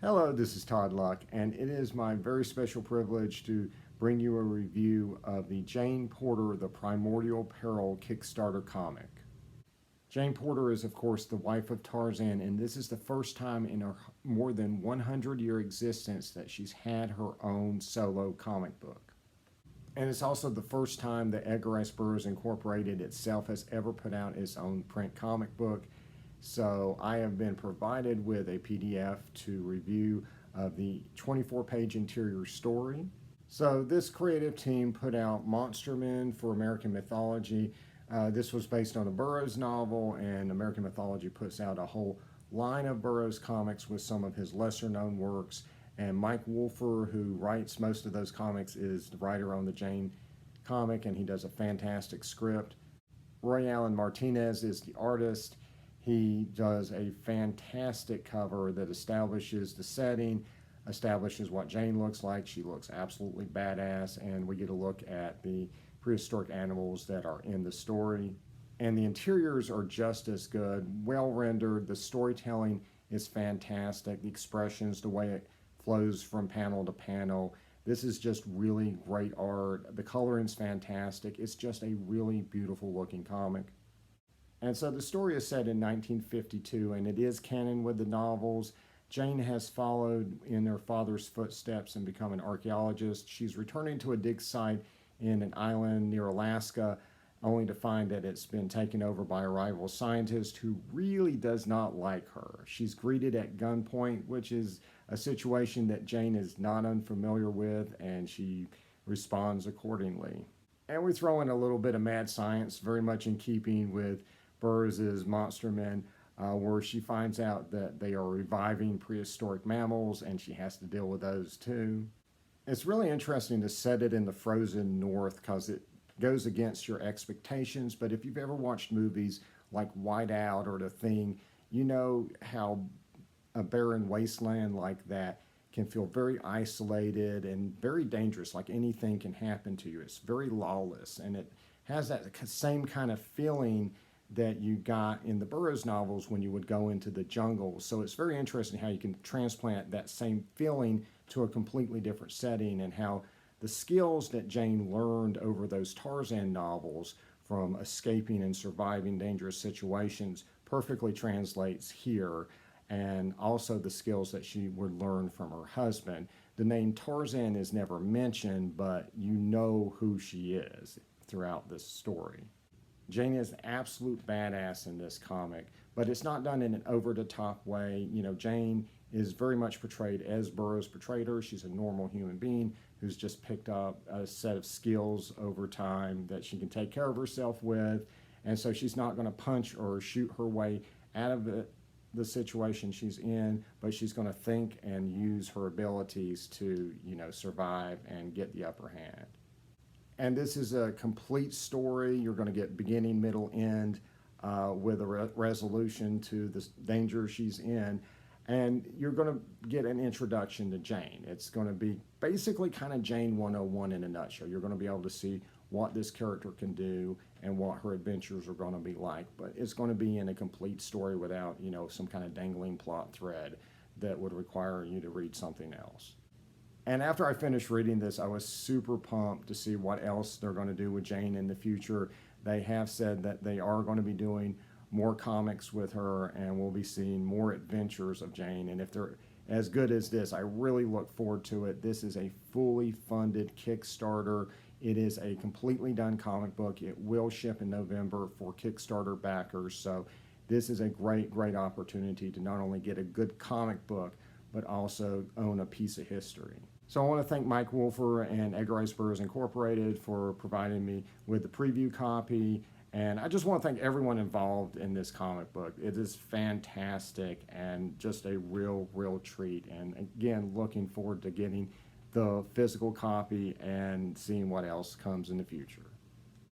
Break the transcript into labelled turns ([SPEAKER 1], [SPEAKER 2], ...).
[SPEAKER 1] Hello, this is Todd Luck, and it is my very special privilege to bring you a review of the Jane Porter, The Primordial Peril Kickstarter comic. Jane Porter is, of course, the wife of Tarzan, and this is the first time in her more than 100-year existence that she's had her own solo comic book. And it's also the first time that Edgar Rice Burroughs Incorporated itself has ever put out its own print comic book. So I have been provided with a PDF to review of the 24-page interior story. So this creative team put out Monster Men for American Mythology. This was based on a Burroughs novel, and American Mythology puts out a whole line of Burroughs comics with some of his lesser-known works. And Mike Wolfer, who writes most of those comics, is the writer on the Jane comic, and he does a fantastic script. Roy Allen Martinez is the artist. He does a fantastic cover that establishes the setting, establishes what Jane looks like. She looks absolutely badass, and we get a look at the prehistoric animals that are in the story. And the interiors are just as good, well rendered. The storytelling is fantastic. The expressions, the way it flows from panel to panel. This is just really great art. The coloring's fantastic. It's just a really beautiful looking comic. And so the story is set in 1952, and it is canon with the novels. Jane has followed in her father's footsteps and become an archaeologist. She's returning to a dig site in an island near Alaska, only to find that it's been taken over by a rival scientist who really does not like her. She's greeted at gunpoint, which is a situation that Jane is not unfamiliar with, and she responds accordingly. And we throw in a little bit of mad science, very much in keeping with Burroughs' Monster Men, where she finds out that they are reviving prehistoric mammals, and she has to deal with those too. It's really interesting to set it in the frozen north because it goes against your expectations, but if you've ever watched movies like Whiteout or The Thing, you know how a barren wasteland like that can feel very isolated and very dangerous, like anything can happen to you. It's very lawless, and it has that same kind of feeling that you got in the Burroughs novels when you would go into the jungle. So it's very interesting how you can transplant that same feeling to a completely different setting, and how the skills that Jane learned over those Tarzan novels from escaping and surviving dangerous situations perfectly translates here, and also the skills that she would learn from her husband. The name Tarzan is never mentioned, but you know who she is throughout this story. Jane is an absolute badass in this comic, but it's not done in an over-the-top way. You know, Jane is very much portrayed as Burroughs portrayed her. She's a normal human being who's just picked up a set of skills over time that she can take care of herself with, and so she's not going to punch or shoot her way out of the situation she's in, but she's going to think and use her abilities to, you know, survive and get the upper hand. And this is a complete story. You're going to get beginning, middle, end with a resolution to the danger she's in. And you're going to get an introduction to Jane. It's going to be basically kind of Jane 101 in a nutshell. You're going to be able to see what this character can do and what her adventures are going to be like. But it's going to be in a complete story without, you know, some kind of dangling plot thread that would require you to read something else. And after I finished reading this, I was super pumped to see what else they're going to do with Jane in the future. They have said that they are going to be doing more comics with her, and we'll be seeing more adventures of Jane. And if they're as good as this, I really look forward to it. This is a fully funded Kickstarter. It is a completely done comic book. It will ship in November for Kickstarter backers. So this is a great, great opportunity to not only get a good comic book, but also own a piece of history. So I want to thank Mike Wolfer and Edgar Rice Burroughs Incorporated for providing me with the preview copy. And I just want to thank everyone involved in this comic book. It is fantastic and just a real, real treat. And again, looking forward to getting the physical copy and seeing what else comes in the future.